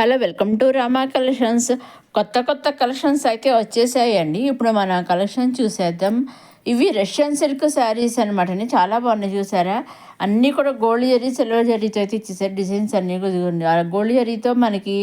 Hello, welcome to Rama collections. కొత్త collections అయితే వచ్చేసాయండి. ఇప్పుడు మన కలెక్షన్ చూసేద్దాం. ఇవి రష్యన్ సిల్క్ శారీస్ అనమాట అండి. చాలా బాగున్నాయి, చూసారా? అన్నీ కూడా గోల్డ్ జరీ, సిల్వర్ జరీతో అయితే ఇచ్చేసారు. డిజైన్స్ అన్నీ కూడా గోల్డ్ జరీతో మనకి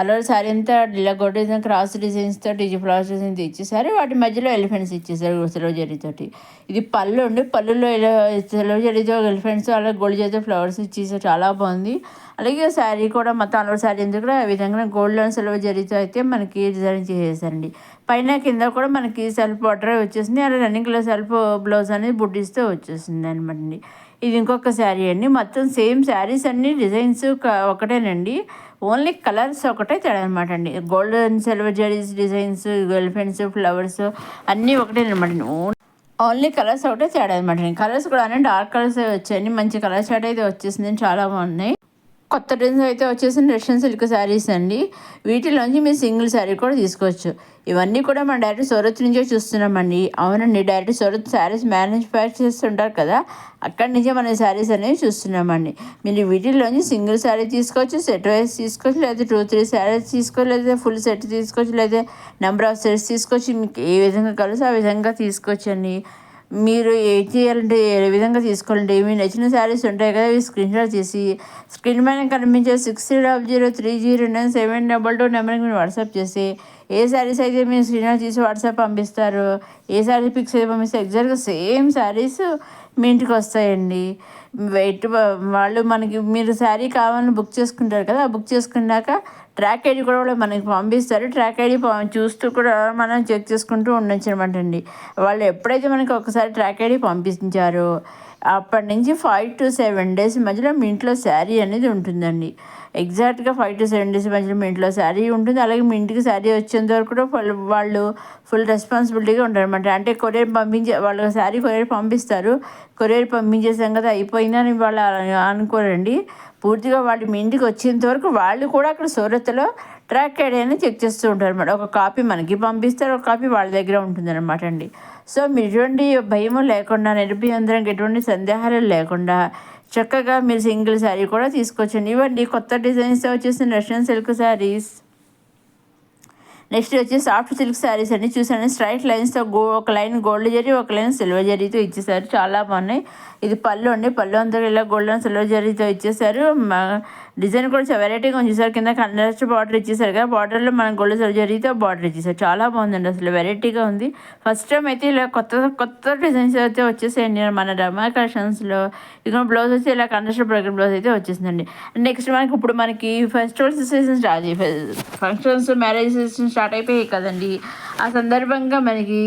అలర్ శారీ అంతా ఇలా గోల్డ్ డిజైన్ క్రాస్ డిజైన్స్తో ఫ్లవర్స్ డిజైన్స్ ఇచ్చేసారు. వాటి మధ్యలో ఎలిఫెంట్స్ ఇచ్చేసారు సిల్వర్ జరీతోటి. ఇది పళ్ళు అండి. పళ్ళులో ఇలా సిల్వర్ జరీతో ఎలిఫెంట్స్, అలాగే గోల్డ్ జరీతో ఫ్లవర్స్ ఇచ్చేసారు. చాలా బాగుంది. అలాగే శారీ కూడా మొత్తం అలర్ శారీ ఎందుకు కూడా ఆ విధంగా గోల్డ్ అండ్ సిల్వర్ జరీతో అయితే మనకి డిజైన్ చేసేసారండి. పైన కింద కూడా మనకి సెల్ఫ్ బార్డర్ వచ్చేసింది. అలా రన్నింగ్ కలర్ సెల్ఫ్ బ్లౌజ్ అనేది బుడ్డిస్తూ వచ్చేసింది అనమాట అండి. ఇది ఇంకొక శారీ అండి. మొత్తం సేమ్ శారీస్ అన్ని డిజైన్స్ ఒకటేనండి. ఓన్లీ కలర్స్ ఒకటే తేడా అనమాట అండి. Gold and silver zaris designs, elephants, flowers అన్నీ ఒకటేనమాట అండి. ఓన్లీ కలర్స్ ఒకటే తేడా అనమాట అండి. కలర్స్ కూడా డార్క్ కలర్స్ వచ్చాయండి. మంచి కలర్ షార్ట్ అయితే వచ్చేసింది, చాలా బాగున్నాయి. కొత్త డిజైన్స్ అయితే వచ్చేసిన రష్యన్ సిల్క్ శారీస్ అండి. వీటిలోంచి మీరు సింగిల్ శారీ కూడా తీసుకోవచ్చు. ఇవన్నీ కూడా మనం డైరెక్ట్ సూరత్ నుంచే చూస్తున్నామండి. అవునండి, డైరెక్ట్ సూరత్ శారీస్ మ్యానుఫ్యాక్చర్ చేస్తుంటారు కదా, అక్కడి నుంచే మన శారీస్ అనేవి చూస్తున్నామండి. మీరు వీటిలోంచి సింగిల్ శారీ తీసుకోవచ్చు, సెట్ వైజ్ తీసుకోవచ్చు, లేదా 2-3 శారీస్ తీసుకోవచ్చు, లేదా ఫుల్ సెట్ తీసుకోవచ్చు, లేదా నెంబర్ ఆఫ్ సెట్స్ తీసుకోవచ్చు. మీకు ఏ విధంగా కలిసి ఆ విధంగా తీసుకోవచ్చండి. మీరు ఏం చేయాలంటే ఏ విధంగా తీసుకోవాలంటే మీ నచ్చిన శారీస్ ఉంటాయి కదా, ఇవి స్క్రీన్ షాట్ చేసి స్క్రీన్ పైన కనిపించే 600030097222 నెంబర్కి మీరు వాట్సాప్ చేసి ఏ శారీస్ అయితే మీరు స్క్రీన్ షాట్ తీసి వాట్సాప్ పంపిస్తారు, ఏ శారీ పిక్స్ అయితే పంపిస్తే ఎగ్జాక్ట్గా సేమ్ శారీస్ మీ ఇంటికి వస్తాయండి. వాళ్ళు మనకి మీరు శారీ కావాలని బుక్ చేసుకుంటారు కదా, బుక్ చేసుకున్నాక ట్రాక్ ఐడి కూడా మనకి పంపిస్తారు. ట్రాక్ ఐడి చూస్తూ కూడా మనం చెక్ చేసుకుంటూ ఉండొచ్చు అనమాట అండి. వాళ్ళు ఎప్పుడైతే మనకి ఒకసారి ట్రాక్ ఐడి పంపించారో అప్పటి నుంచి 5 to 7 days మధ్యలో మీ ఇంట్లో శారీ అనేది ఉంటుందండి. ఎగ్జాక్ట్గా 5 to 7 days మధ్యలో మీ ఇంట్లో శారీ ఉంటుంది. అలాగే మీ ఇంటికి శారీ వచ్చేంత వరకు కూడా వాళ్ళు ఫుల్ రెస్పాన్సిబిలిటీగా ఉంటారనమాట. అంటే కొరియర్ వాళ్ళు శారీ కొరియర్ పంపిస్తారు. కొరియర్ పంపించేసాం కదా అయిపోయిందని వాళ్ళు అనుకోరండి. పూర్తిగా వాళ్ళు మీ ఇంటికి వచ్చేంత వరకు వాళ్ళు కూడా అక్కడ సూరత్లో ట్రాక్ ఐడి అని చెక్ చేస్తూ ఉంటారు అనమాట. ఒక కాపీ మనకి పంపిస్తారు, ఒక కాపీ వాళ్ళ దగ్గర ఉంటుంది అనమాట అండి. సో మీరు ఎటువంటి భయము లేకుండా, నిర్భయంగా, ఎటువంటి సందేహాలు లేకుండా చక్కగా మీరు సింగిల్ శారీ కూడా తీసుకోవచ్చండి. ఇవ్వండి కొత్త డిజైన్స్తో వచ్చేసిన రష్యన్ సిల్క్ శారీస్. నెక్స్ట్ వచ్చి సాఫ్ట్ సిల్క్ శారీస్ అండి. చూసాను స్ట్రైట్ లైన్స్తో ఒక లైన్ గోల్డ్ జరీ, ఒక లైన్ సిల్వర్ జరీతో ఇచ్చేసారు. చాలా బాగున్నాయి. ఇది పళ్ళు అండి. పళ్ళు అంతా ఇలా గోల్డ్ అండ్ సిల్వర్ జరీతో ఇచ్చేసారు. డిజైన్ కూడా వెరైటీగా ఉంచేసారు. కింద కంట్రాస్ట్ బార్డర్ ఇచ్చేసారు కదా, బార్డర్లో మనం గోల్డ్ సిల్వర్ జరీతో బార్డర్ ఇచ్చేసారు. చాలా బాగుందండి, అసలు వెరైటీగా ఉంది. ఫస్ట్ టైం అయితే ఇలా కొత్త డిజైన్స్ అయితే వచ్చేసాయండి మన రమా కలెక్షన్స్లో. ఇక బ్లౌజ్ వచ్చి ఇలా కంట్రాస్ట్ బ్రోకెట్ బ్లౌజ్ అయితే వచ్చేసిందండి. నెక్స్ట్ ఇప్పుడు మనకి festival season start functions, marriage season start అయిపోయాయి కదండి. ఆ సందర్భంగా మనకి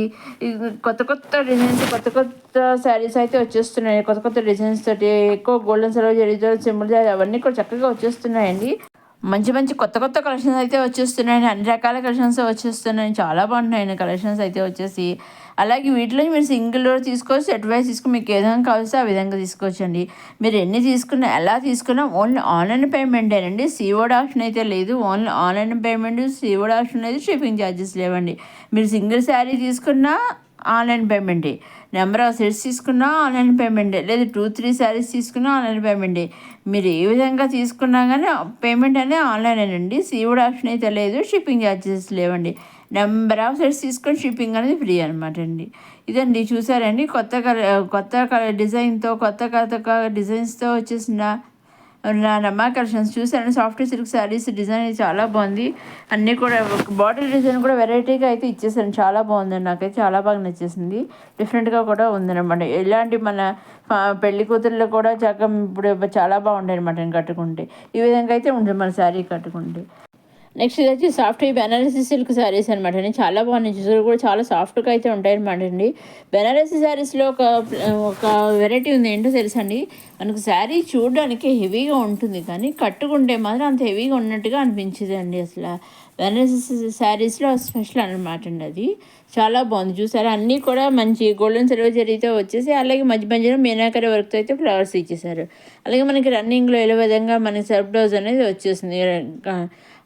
కొత్త డిజైన్స్, కొత్త శారీస్ అయితే వచ్చేస్తున్నాయి. కొత్త డిజైన్స్ తోటి ఎక్కువ గోల్డెన్ సిల్వర్ జరీతో సింపుల్ శారీ అవన్నీ కూడా చక్కగా వచ్చేస్తున్నాయండి. మంచి కొత్త కలెక్షన్స్ అయితే వచ్చేస్తున్నాయండి. అన్ని రకాల కలెక్షన్స్ వచ్చేస్తున్నాయి. చాలా బాగుంటున్నాయండి కలెక్షన్స్ అయితే వచ్చేసి. అలాగే వీటిలో మీరు సింగిల్ డోర్ తీసుకోవచ్చు, సెట్ వైజ్ తీసుకుని మీకు ఏ విధంగా కావాల్సి ఆ విధంగా తీసుకోవచ్చండి. మీరు ఎన్ని తీసుకున్నా ఎలా తీసుకున్నా ఓన్లీ ఆన్లైన్ పేమెంటేనండి. సీఓడి ఆప్షన్ అయితే లేదు. Only online payment, COD option అయితే షిప్పింగ్ ఛార్జెస్ లేవండి. మీరు సింగిల్ శారీ తీసుకున్నా ఆన్లైన్ పేమెంటే, నెంబర్ ఆఫ్ సెట్స్ తీసుకున్నా ఆన్లైన్ పేమెంటే, లేదా 2-3 శారీస్ తీసుకున్నా ఆన్లైన్ పేమెంటే. మీరు ఏ విధంగా తీసుకున్నా కానీ పేమెంట్ అనేది ఆన్లైనేనండి. సీఓడి ఆప్షన్ అయితే లేదు, షిప్పింగ్ ఛార్జెస్ లేవండి. నెంబర్ ఆఫ్ సెట్స్ తీసుకొని షిప్పింగ్ అనేది ఫ్రీ అనమాట అండి. ఇదండి చూసారండి కొత్త డిజైన్తో కొత్త డిజైన్స్తో వచ్చేసిన నా రమా కలెక్షన్స్. చూసాను సాఫ్ట్ సిల్క్ శారీస్ డిజైన్ చాలా బాగుంది. అన్నీ కూడా బాటిల్ డిజైన్ కూడా వెరైటీగా అయితే ఇచ్చేసాను. చాలా బాగుందండి, నాకైతే చాలా బాగా నచ్చేసింది. డిఫరెంట్గా కూడా ఉందన్నమాట. ఇలాంటి మన పెళ్లి కూతుర్లు కూడా చక్కగా ఇప్పుడు చాలా బాగుంటాయి అనమాట కట్టుకుంటే. ఈ విధంగా అయితే ఉంటుంది మన శారీ కట్టుకుంటే. నెక్స్ట్ ఇది వచ్చి సాఫ్ట్ బెనారసీ సిల్క్ శారీస్ అనమాట అండి. చాలా బాగున్నాయి, చూసారు కూడా చాలా సాఫ్ట్గా అయితే ఉంటాయి అనమాట అండి. బెనారసీ శారీస్లో ఒక వెరైటీ ఉంది, ఏంటో తెలుసండి. మనకు శారీ చూడడానికి హెవీగా ఉంటుంది, కానీ కట్టుకుంటే మాత్రం అంత హెవీగా ఉన్నట్టుగా అనిపించింది అండి. అసలు బెనారసీ శారీస్లో స్పెషల్ అనమాట అండి అది. చాలా బాగుంది, చూసారా? అన్నీ కూడా మంచి గోల్డెన్ సిల్వర్ జరీతో వచ్చేసి, అలాగే మధ్యలో మీనాకరి వర్క్తో అయితే ఫ్లవర్స్ ఇచ్చేసారు. అలాగే మనకి రన్నింగ్లో ఏ విధంగా మనకి సెల్ఫ్ బ్లౌజ్ అనేది వచ్చేసింది.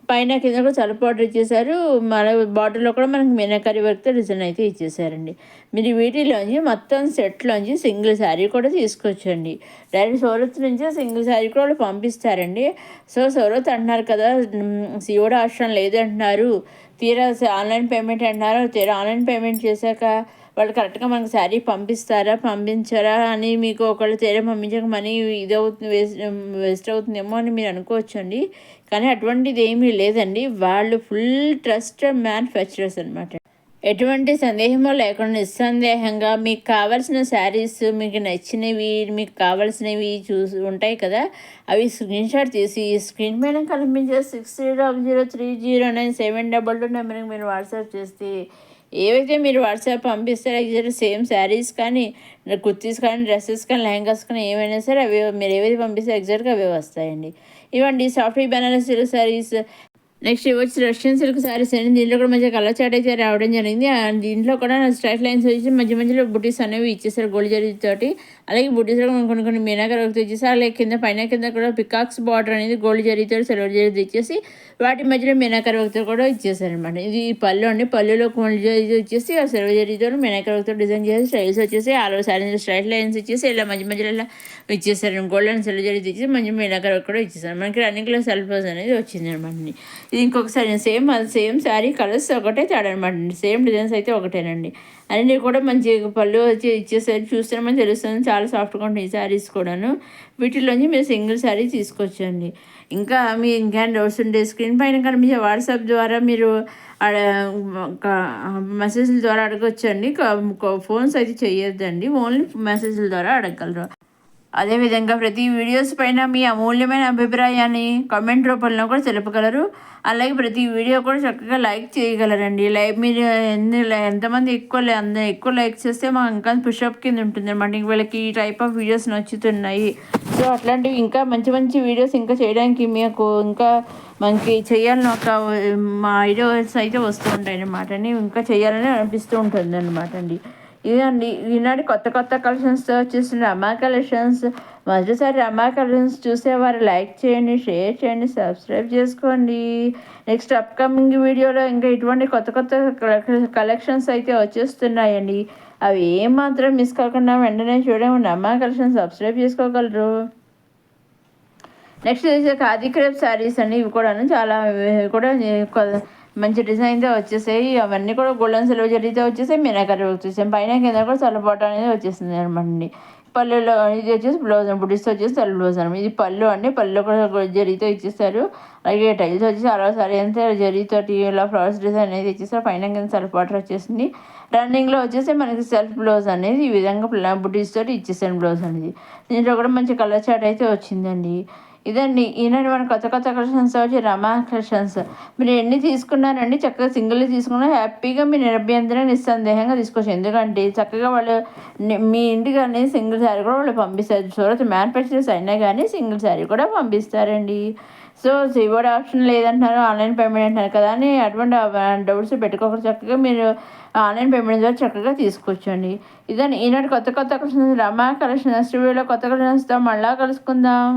పైన కింద కూడా సెల్ఫ్ బార్డర్ ఇచ్చేసారు. మన బార్డర్లో కూడా మనకి మీనాకరి వర్క్తో డిజైన్ అయితే ఇచ్చేసారండి. మీరు వీటిలోంచి మొత్తం సెట్లోంచి సింగిల్ శారీ కూడా తీసుకోవచ్చండి. డైరెక్ట్ సూరత్ నుంచే సింగిల్ శారీ కూడా వాళ్ళు పంపిస్తారండి. సో సూరత్ అంటున్నారు కదా, శివుడు ఆశ్రమం లేదంటున్నారు, తీరా ఆన్లైన్ పేమెంట్ అంటున్నారు. తీరా ఆన్లైన్ పేమెంట్ చేశాక వాళ్ళు కరెక్ట్గా మనకు శారీ పంపిస్తారా పంపించారా అని మీకు ఒకళ్ళు తీరా పంపించక మనీ ఇది అవుతుంది, వేస్ట్ అవుతుందేమో అని మీరు అనుకోవచ్చండి. కానీ అటువంటిది ఏమీ లేదండి. వాళ్ళు ఫుల్ ట్రస్టెడ్ మ్యానుఫ్యాక్చరర్స్ అనమాట. ఎటువంటి సందేహమో లేకుండా నిస్సందేహంగా మీకు కావాల్సిన శారీస్, మీకు నచ్చినవి, మీకు కావాల్సినవి చూసి ఉంటాయి కదా, అవి స్క్రీన్ షాట్ తీసి స్క్రీన్ పైన కనిపించే 6300309722 నెంబర్కి మీరు వాట్సాప్ చేస్తే ఏవైతే మీరు వాట్సాప్ పంపిస్తారో ఎగ్జాక్ట్ సేమ్ శారీస్ కానీ, కుర్తీస్ కానీ, డ్రెస్సెస్ కానీ, లెహంగాస్ కానీ ఏమైనా సరే అవి మీరు ఏవైతే పంపిస్తే ఎగ్జాక్ట్గా అవే వస్తాయండి. ఇవ్వండి software Banaras silk saris. Next వచ్చి రష్యన్ సిల్క్ శారీస్ అండి. దీంట్లో కూడా మంచిగా కలర్ చాట్ అయితే రావడం జరిగింది. అండ్ దీంట్లో కూడా స్ట్రైట్ లైన్స్ వచ్చి మధ్య మధ్యలో బుటీస్ అనేవి ఇచ్చేసారు గోల్డ్ జరీ తోటి. అలాగే బుటీస్లో కొన్ని మీనాకర్ వర్క్ ఇచ్చేసి, అలాగే కింద పైన కింద కూడా పికాక్స్ బార్డర్ అనేది గోల్డ్ జరీతో సిల్వర్ జరీ ఇచ్చేసి వాటి మధ్యలో మీనాకర్ వర్క్తో కూడా ఇచ్చేసారనమాట. ఇది పళ్ళు అండి. పళ్ళులో గోల్డ్ జరీ ఇచ్చేసి ఆ సిల్వర్ జరీతో మీనాకర్ వర్క్తో డిజైన్ చేసి స్టైల్స్ వచ్చేసి all over sari straight lines ఇచ్చేసి ఇలా మధ్య మధ్యలో ఇలా ఇచ్చేసారు. గోల్డ్ అండ్ సిల్వర్ జరీ ఇచ్చేసి మంచి మీనాకర్ వర్క్ కూడా ఇచ్చేసారు. మనకి రన్నింగ్లో సెల్ఫ్ బ్లౌజ్ అనేది వచ్చింది అనమాట. ఇది ఇంకొకసారి సేమ్ శారీ కలర్స్ ఒకటే తేడా అనమాట. సేమ్ డిజైన్స్ అయితే ఒకటేనండి. అన్నీ కూడా మంచి పళ్ళు వచ్చి ఇచ్చేసరికి చూస్తున్నామని తెలుస్తుంది. చాలా సాఫ్ట్గా ఉంటాయి ఈ శారీస్ కూడాను. వీటిలోంచి మీరు సింగిల్ శారీ తీసుకొచ్చండి. ఇంకా మీ ఇంకా డౌట్స్ ఉంటే స్క్రీన్ పైన కనిపించే వాట్సాప్ ద్వారా మీరు మెసేజ్ల ద్వారా అడగొచ్చండి. ఫోన్స్ అయితే చేయొద్దండి, ఓన్లీ మెసేజ్ల ద్వారా అడగగలరు. అదేవిధంగా ప్రతి వీడియోస్ పైన మీ అమూల్యమైన అభిప్రాయాన్ని కామెంట్ రూపంలో కూడా తెలుపగలరు. అలాగే ప్రతి వీడియో కూడా చక్కగా లైక్ చేయగలరండి. మీరు ఎంతమంది ఎక్కువ లైక్ చేస్తే మాకు ఇంకా పుషప్ కింద ఉంటుంది అనమాట. వీళ్ళకి ఈ టైప్ ఆఫ్ వీడియోస్ నచ్చుతున్నాయి. సో అట్లాంటివి ఇంకా మంచి మంచి వీడియోస్ ఇంకా చేయడానికి మీకు ఇంకా మనకి చేయాలని ఒక మా ఐడియాస్ అయితే వస్తూ ఉంటాయి అన్నమాట అండి. ఇంకా చేయాలని అనిపిస్తూ ఉంటుంది అనమాట అండి. ఇదండి ఈనాడు కొత్త కలెక్షన్స్తో వచ్చేసిన రమా కలెక్షన్స్. మొదటిసారి రమా కలెక్షన్స్ చూసేవారు లైక్ చేయండి, షేర్ చేయండి, సబ్స్క్రైబ్ చేసుకోండి. నెక్స్ట్ అప్కమింగ్ వీడియోలో ఇంకా ఇటువంటి కొత్త కలెక్షన్స్ అయితే వచ్చేస్తున్నాయండి. అవి ఏమాత్రం మిస్ కాకుండా వెంటనే చూడండి, రమా కలెక్షన్స్ సబ్స్క్రైబ్ చేసుకోగలరు. నెక్స్ట్ వచ్చే ఖాదీ క్రేప్ శారీస్ అండి. ఇవి కూడాను చాలా కూడా మంచి డిజైన్తో వచ్చేసాయి. అవన్నీ కూడా గోల్డెన్ సిల్వర్ జరీతో వచ్చేసాయి. మీనాకరి వచ్చేసాయి. పైన కింద కూడా చల్లబాటు అనేది వచ్చేసింది అనమాట. పళ్ళులో ఇది వచ్చేసి బ్లౌజ్ బుడిస్తో వచ్చేసి తెల్ల బ్లౌజ్ అనమాట. ఇది పళ్ళు అండి. పళ్ళు కూడా జరీతో ఇచ్చేసారు. అలాగే టైల్స్ వచ్చేసి అలా సరే అంతే జరీతోటి ఇలా ఫ్లవర్స్ డిజైన్ అనేది ఇచ్చేసారు. పైన కింద సెల్ఫ్ బార్డర్ వచ్చేసింది. రన్నింగ్లో వచ్చేసి మనకి సెల్ఫ్ బ్లౌజ్ అనేది ఈ విధంగా బుటీస్ తోటి ఇచ్చేసాను బ్లౌజ్ అనేది. దీంట్లో కూడా మంచి కలర్ చాట్ అయితే వచ్చిందండి. ఇదండి ఈనాడు మన కొత్త కలెక్షన్స్ వచ్చి రమా కలెక్షన్స్. మీరు ఎన్ని తీసుకున్నారండి చక్కగా సింగిల్ తీసుకున్నా హ్యాపీగా మీ నిరభ్యంతరం నిస్సందేహంగా తీసుకోవచ్చు. ఎందుకంటే చక్కగా వాళ్ళు మీ ఇంటికి అనేది సింగిల్ శారీ కూడా వాళ్ళు పంపిస్తారు. సూరత్ మ్యానుఫ్యాక్చరర్స్ అయినా కానీ సింగిల్ శారీ కూడా పంపిస్తారండి. సో సివోడ్ ఆప్షన్ లేదంటున్నారు, ఆన్లైన్ పేమెంట్ అంటున్నారు కదా అని అటువంటి డౌట్స్ పెట్టుకోకుండా చక్కగా మీరు ఆన్లైన్ పేమెంట్ ద్వారా చక్కగా తీసుకోవచ్చండి. ఇదని ఈనాడు కొత్త కలెక్షన్స్ రమా కలెక్షన్స్. నెక్స్ట్ వీడియోలో కొత్త కలెక్షన్స్తో మళ్ళీ కలుసుకుందాం.